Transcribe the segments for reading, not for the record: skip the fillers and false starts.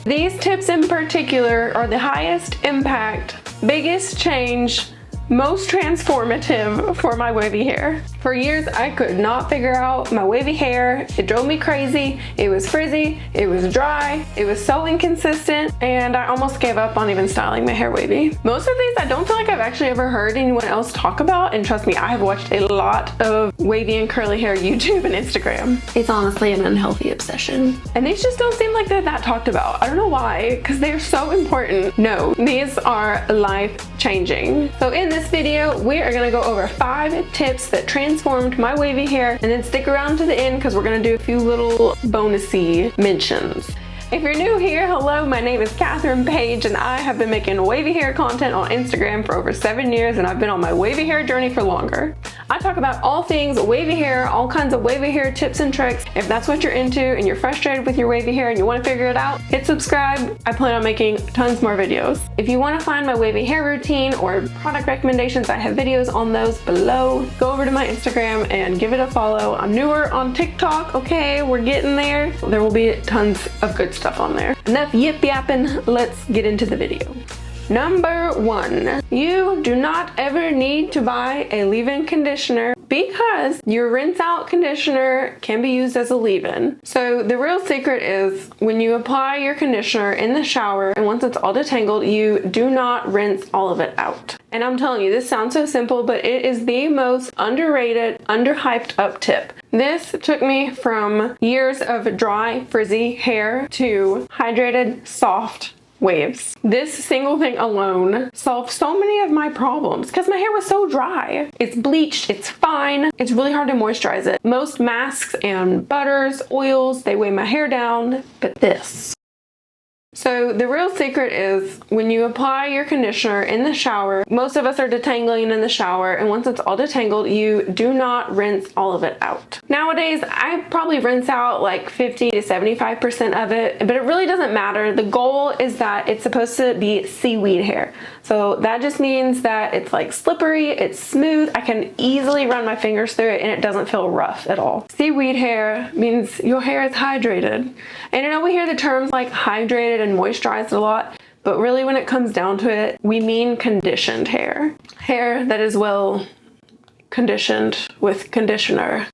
These tips in particular are the highest impact, biggest change, most transformative for my wavy hair. For years, I could not figure out my wavy hair. It drove me crazy. It was frizzy, it was dry, it was so inconsistent, and I almost gave up on even styling my hair wavy. Most of these I don't feel like I've actually ever heard anyone else talk about, and trust me, I have watched a lot of wavy and curly hair YouTube and Instagram. It's honestly an unhealthy obsession. And these just don't seem like they're that talked about. I don't know why, because they're so important. No, these are life-changing. So in this video, we are gonna go over 5 tips that transformed my wavy hair, and then stick around to the end because we're gonna do a few little bonusy mentions. If you're new here, hello, my name is Catherine Page, and I have been making wavy hair content on Instagram for over 7 years, and I've been on my wavy hair journey for longer. I talk about all things wavy hair, all kinds of wavy hair tips and tricks. If that's what you're into and you're frustrated with your wavy hair and you want to figure it out, hit subscribe. I plan on making tons more videos. If you want to find my wavy hair routine or product recommendations, I have videos on those below. Go over to my Instagram and give it a follow. I'm newer on TikTok, okay, we're getting there. There will be tons of good stuff on there. Enough yip yapping, let's get into the video. Number 1, you do not ever need to buy a leave-in conditioner because your rinse out conditioner can be used as a leave-in. So the real secret is when you apply your conditioner in the shower and once it's all detangled, you do not rinse all of it out. And I'm telling you, this sounds so simple, but it is the most underrated, underhyped up tip. This took me from years of dry, frizzy hair to hydrated, soft waves. This single thing alone solved so many of my problems because my hair was so dry. It's bleached, it's fine, it's really hard to moisturize it. Most masks and butters, oils, they weigh my hair down, but this. So the real secret is when you apply your conditioner in the shower, most of us are detangling in the shower, and once it's all detangled, you do not rinse all of it out. Nowadays, I probably rinse out like 50 to 75% of it, but it really doesn't matter. The goal is that it's supposed to be seaweed hair. So that just means that it's like slippery, it's smooth, I can easily run my fingers through it and it doesn't feel rough at all. Seaweed hair means your hair is hydrated. And I know we hear the terms like hydrated and moisturized a lot, but really when it comes down to it, we mean conditioned hair. Hair that is well conditioned with conditioner.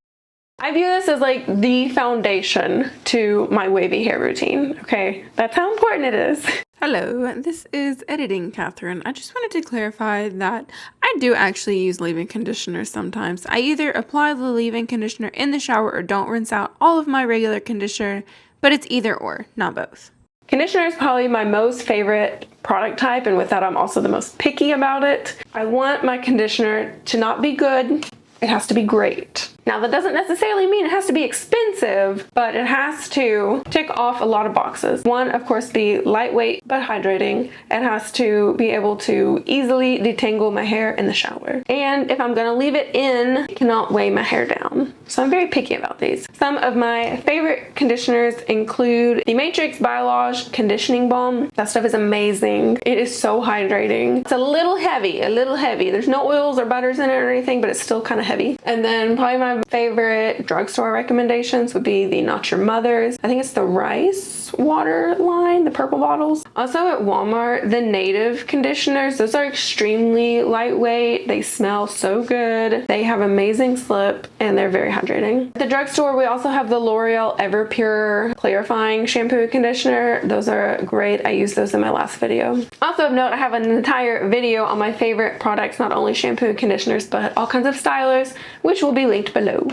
I view this as like the foundation to my wavy hair routine, okay? That's how important it is. Hello, this is Editing Catherine. I just wanted to clarify that I do actually use leave-in conditioner sometimes. I either apply the leave-in conditioner in the shower or don't rinse out all of my regular conditioner, but it's either or, not both. Conditioner is probably my most favorite product type, and with that I'm also the most picky about it. I want my conditioner to not be good, it has to be great. Now that doesn't necessarily mean it has to be expensive, but it has to tick off a lot of boxes. One, of course, be lightweight but hydrating. It has to be able to easily detangle my hair in the shower. And if I'm gonna leave it in, it cannot weigh my hair down. So I'm very picky about these. Some of my favorite conditioners include the Matrix Biolage Conditioning Balm. That stuff is amazing. It is so hydrating. It's a little heavy, There's no oils or butters in it or anything, but it's still kind of heavy. And then probably my favorite drugstore recommendations would be the Not Your Mother's. I think it's the rice water line, the purple bottles. Also at Walmart, the Native conditioners. Those are extremely lightweight. They smell so good. They have amazing slip and they're very hydrating. At the drugstore, we also have the L'Oreal Everpure Clarifying Shampoo and Conditioner. Those are great. I used those in my last video. Also of note, I have an entire video on my favorite products, not only shampoo and conditioners, but all kinds of stylers, which will be linked below.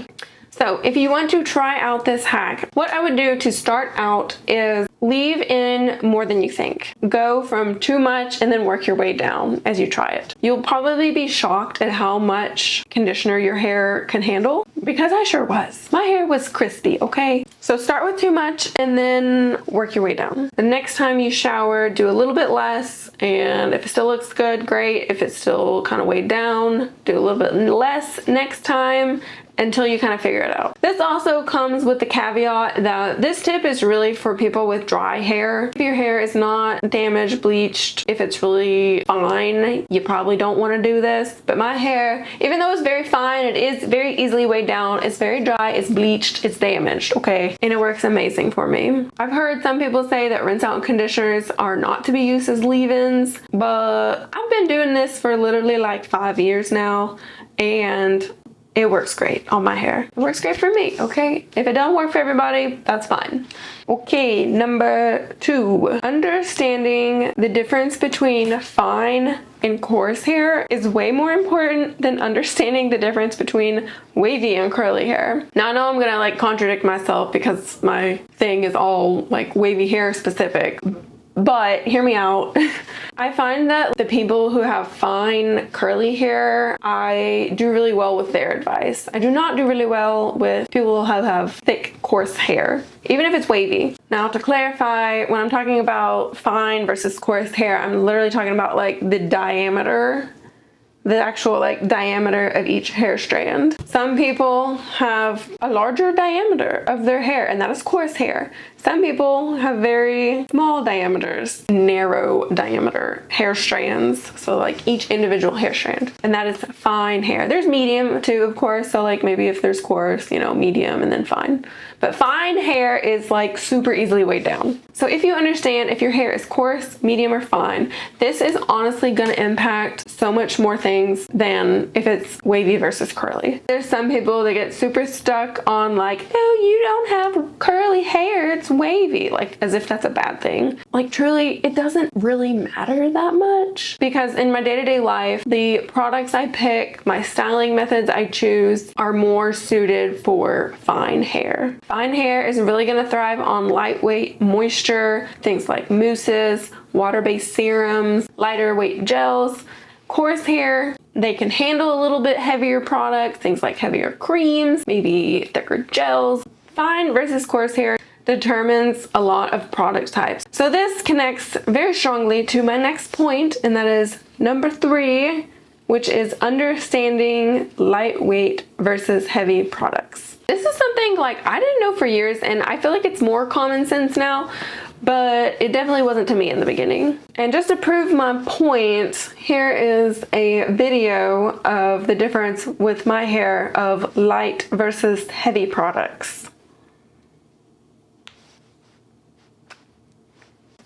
So if you want to try out this hack, what I would do to start out is leave in more than you think. Go from too much and then work your way down as you try it. You'll probably be shocked at how much conditioner your hair can handle, because I sure was. My hair was crispy, okay? So start with too much and then work your way down. The next time you shower, do a little bit less, and if it still looks good, great. If it's still kind of weighed down, do a little bit less next time, until you kind of figure it out. This also comes with the caveat that this tip is really for people with dry hair. If your hair is not damaged, bleached, if it's really fine, you probably don't want to do this. But my hair, even though it's very fine, it is very easily weighed down. It's very dry, it's bleached, it's damaged, okay? And it works amazing for me. I've heard some people say that rinse out conditioners are not to be used as leave-ins, but I've been doing this for literally like 5 years now, and it works great on my hair. It works great for me, okay? If it don't work for everybody, that's fine. Okay, number 2. Understanding the difference between fine and coarse hair is way more important than understanding the difference between wavy and curly hair. Now I know I'm gonna like contradict myself because my thing is all like wavy hair specific, but hear me out. I find that the people who have fine curly hair, I do really well with their advice. I do not do really well with people who have thick, coarse hair, even if it's wavy. Now to clarify, when I'm talking about fine versus coarse hair, I'm literally talking about like the diameter, the actual like diameter of each hair strand. Some people have a larger diameter of their hair, and that is coarse hair. Some people have very small diameters, narrow diameter hair strands. So like each individual hair strand, and that is fine hair. There's medium too, of course. So like maybe if there's coarse, you know, medium and then fine. But fine hair is like super easily weighed down. So if you understand if your hair is coarse, medium, or fine, this is honestly gonna impact so much more things than if it's wavy versus curly. There's some people that get super stuck on like, oh, you don't have curly hair, it's wavy, like as if that's a bad thing. Like truly, it doesn't really matter that much, because in my day-to-day life, the products I pick, my styling methods I choose are more suited for fine hair. Fine hair is really gonna thrive on lightweight moisture, things like mousses, water-based serums, lighter weight gels. Coarse hair, they can handle a little bit heavier products, things like heavier creams, maybe thicker gels. Fine versus coarse hair determines a lot of product types. So this connects very strongly to my next point, and that is number 3, which is understanding lightweight versus heavy products. This is something like I didn't know for years, and I feel like it's more common sense now, but it definitely wasn't to me in the beginning. And just to prove my point, here is a video of the difference with my hair of light versus heavy products.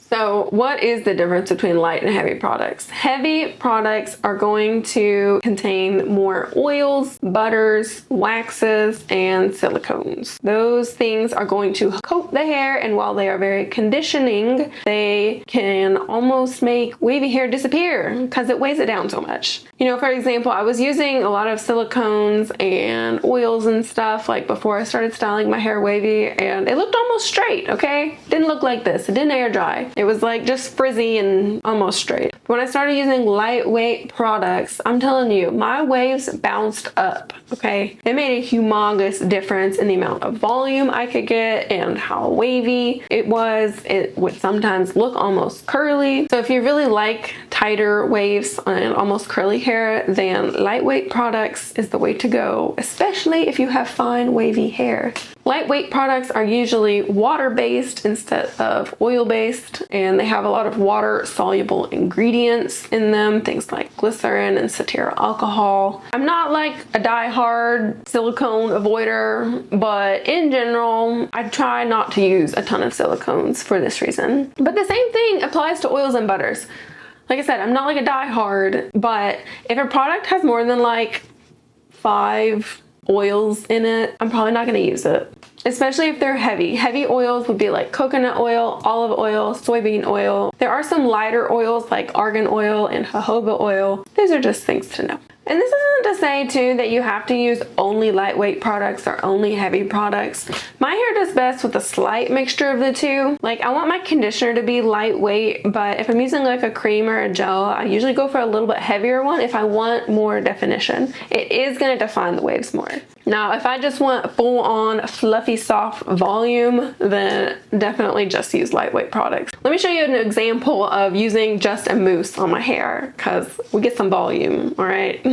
So what is the difference between light and heavy products? Heavy products are going to contain more oils, butters, waxes, and silicones. Those things are going to coat the hair, and while they are very conditioning, they can almost make wavy hair disappear because it weighs it down so much. You know, for example, I was using a lot of silicones and oils and stuff like before I started styling my hair wavy, and it looked almost straight, okay? Didn't look like this. It didn't air dry. It was like just frizzy and almost straight. When I started using lightweight products, I'm telling you, my waves bounced up, okay? It made a humongous difference in the amount of volume I could get and how wavy it was. It would sometimes look almost curly. So if you really like tighter waves and almost curly hair, then lightweight products is the way to go, especially if you have fine wavy hair. Lightweight products are usually water-based instead of oil-based, and they have a lot of water-soluble ingredients in them, things like glycerin and cetyl alcohol. I'm not like a die-hard silicone avoider, but in general, I try not to use a ton of silicones for this reason. But the same thing applies to oils and butters. Like I said, I'm not like a die-hard, but if a product has more than like 5 oils in it, I'm probably not going to use it. Especially if they're heavy. Heavy oils would be like coconut oil, olive oil, soybean oil. There are some lighter oils like argan oil and jojoba oil. These are just things to know. And this isn't to say too that you have to use only lightweight products or only heavy products. My hair does best with a slight mixture of the two. Like I want my conditioner to be lightweight, but if I'm using like a cream or a gel, I usually go for a little bit heavier one if I want more definition. It is going to define the waves more. Now, if I just want full on fluffy soft volume, then definitely just use lightweight products. Let me show you an example of using just a mousse on my hair because we get some volume, all right?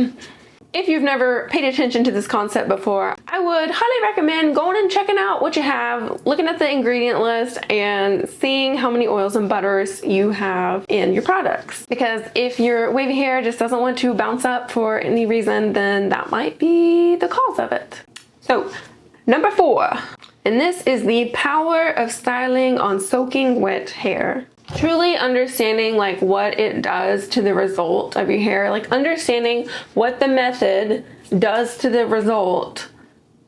if you've never paid attention to this concept before, I would highly recommend going and checking out what you have, looking at the ingredient list and seeing how many oils and butters you have in your products. Because if your wavy hair just doesn't want to bounce up for any reason, then that might be the cause of it. So, number 4, and this is the power of styling on soaking wet hair. Truly understanding like what it does to the result of your hair, like understanding what the method does to the result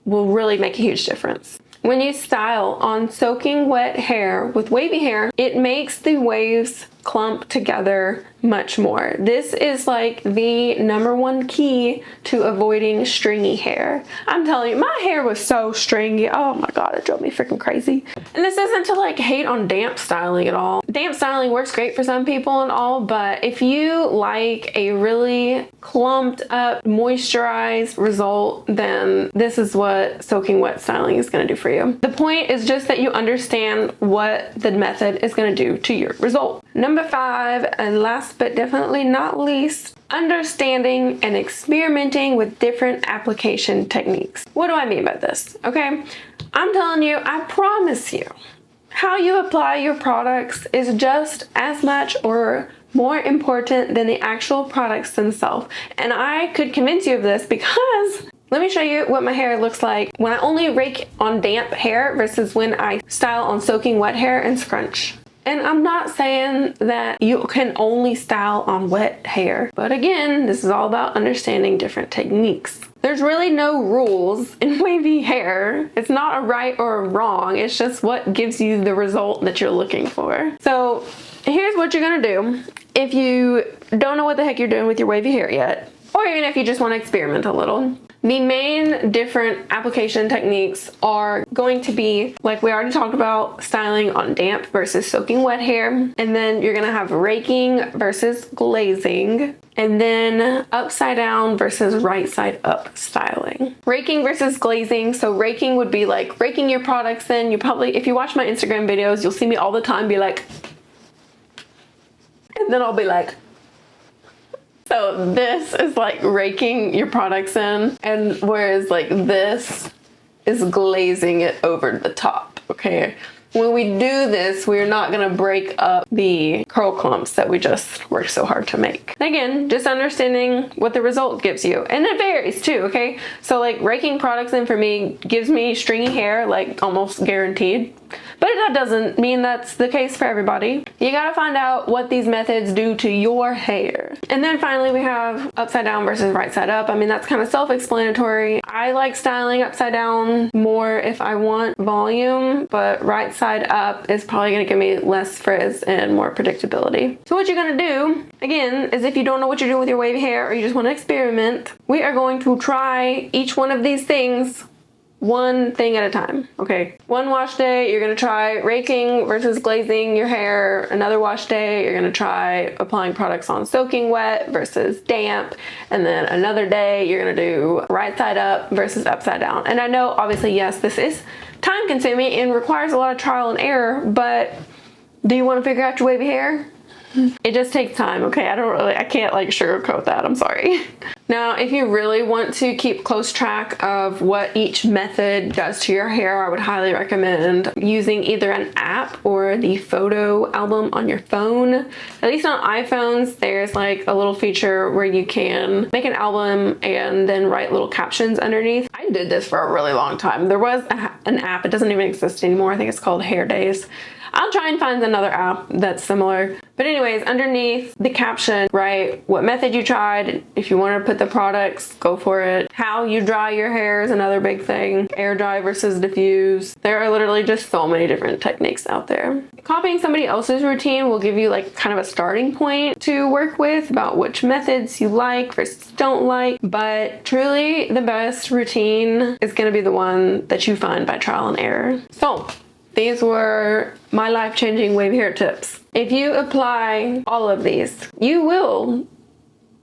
will really make a huge difference. When you style on soaking wet hair with wavy hair, it makes the waves clump together much more. This is like the #1 key to avoiding stringy hair. I'm telling you, my hair was so stringy. Oh my god, it drove me freaking crazy. And this isn't to like hate on damp styling at all. Damp styling works great for some people and all, but if you like a really clumped up, moisturized result, then this is what soaking wet styling is going to do for you. The point is just that you understand what the method is going to do to your result. Number 5, and last but definitely not least, understanding and experimenting with different application techniques. What do I mean by this? Okay, I'm telling you, I promise you, how you apply your products is just as much or more important than the actual products themselves. And I could convince you of this because let me show you what my hair looks like when I only rake on damp hair versus when I style on soaking wet hair and scrunch. And I'm not saying that you can only style on wet hair, but again, this is all about understanding different techniques. There's really no rules in wavy hair. It's not a right or a wrong, it's just what gives you the result that you're looking for. So here's what you're gonna do if you don't know what the heck you're doing with your wavy hair yet, or even if you just want to experiment a little. The main different application techniques are going to be, like we already talked about, styling on damp versus soaking wet hair. And then you're gonna have raking versus glazing. And then upside down versus right side up styling. Raking versus glazing. So raking would be like raking your products in. You probably, if you watch my Instagram videos, you'll see me all the time be like, and then I'll be like, so this is like raking your products in, and whereas like this is glazing it over the top, okay? When we do this, we're not gonna break up the curl clumps that we just worked so hard to make. And again, just understanding what the result gives you. And it varies too, okay? So like raking products in for me gives me stringy hair, like almost guaranteed. But that doesn't mean that's the case for everybody. You gotta find out what these methods do to your hair. And then finally we have upside down versus right side up. I mean, that's kind of self-explanatory. I like styling upside down more if I want volume, but right side up is probably gonna give me less frizz and more predictability. So what you're gonna do, again, is if you don't know what you're doing with your wavy hair or you just wanna experiment, we are going to try each one of these things one thing at a time, okay? One wash day, you're gonna try raking versus glazing your hair. Another wash day, you're gonna try applying products on soaking wet versus damp. And then another day, you're gonna do right side up versus upside down. And I know, obviously, yes, this is time consuming and requires a lot of trial and error, but do you wanna figure out your wavy hair? It just takes time, okay? I can't like sugarcoat that, I'm sorry. Now, if you really want to keep close track of what each method does to your hair, I would highly recommend using either an app or the photo album on your phone. At least on iPhones, there's like a little feature where you can make an album and then write little captions underneath. I did this for a really long time. There was an app, it doesn't even exist anymore. I think it's called Hair Days. I'll try and find another app that's similar. But anyways, underneath the caption, write what method you tried. If you want to put the products, go for it. How you dry your hair is another big thing. Air dry versus diffuse. There are literally just so many different techniques out there. Copying somebody else's routine will give you like kind of a starting point to work with about which methods you like versus don't like. But truly the best routine is going to be the one that you find by trial and error. So these were my life-changing wavy hair tips. If you apply all of these, you will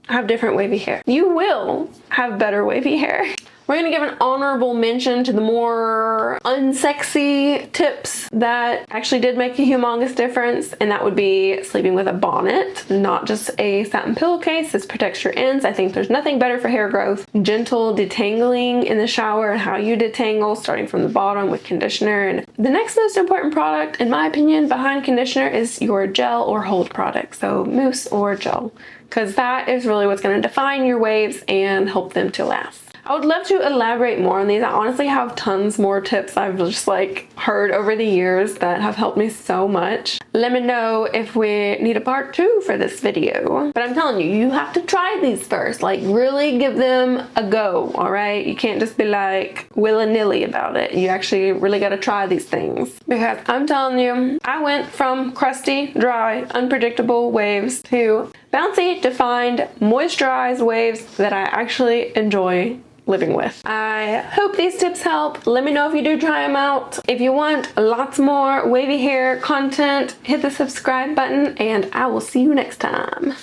have different wavy hair. You will have better wavy hair. We're gonna give an honorable mention to the more unsexy tips that actually did make a humongous difference, and that would be sleeping with a bonnet, not just a satin pillowcase. This protects your ends. I think there's nothing better for hair growth. Gentle detangling in the shower and how you detangle, starting from the bottom with conditioner. And the next most important product, in my opinion, behind conditioner is your gel or hold product. So mousse or gel, because that is really what's going to define your waves and help them to last. I would love to elaborate more on these. I honestly have tons more tips I've just like heard over the years that have helped me so much. Let me know if we need a part 2 for this video. But I'm telling you, you have to try these first. Like really give them a go, all right? You can't just be like willy-nilly about it. You actually really got to try these things. Because I'm telling you, I went from crusty, dry, unpredictable waves to bouncy, defined, moisturized waves that I actually enjoy living with. I hope these tips help. Let me know if you do try them out. If you want lots more wavy hair content, hit the subscribe button and I will see you next time.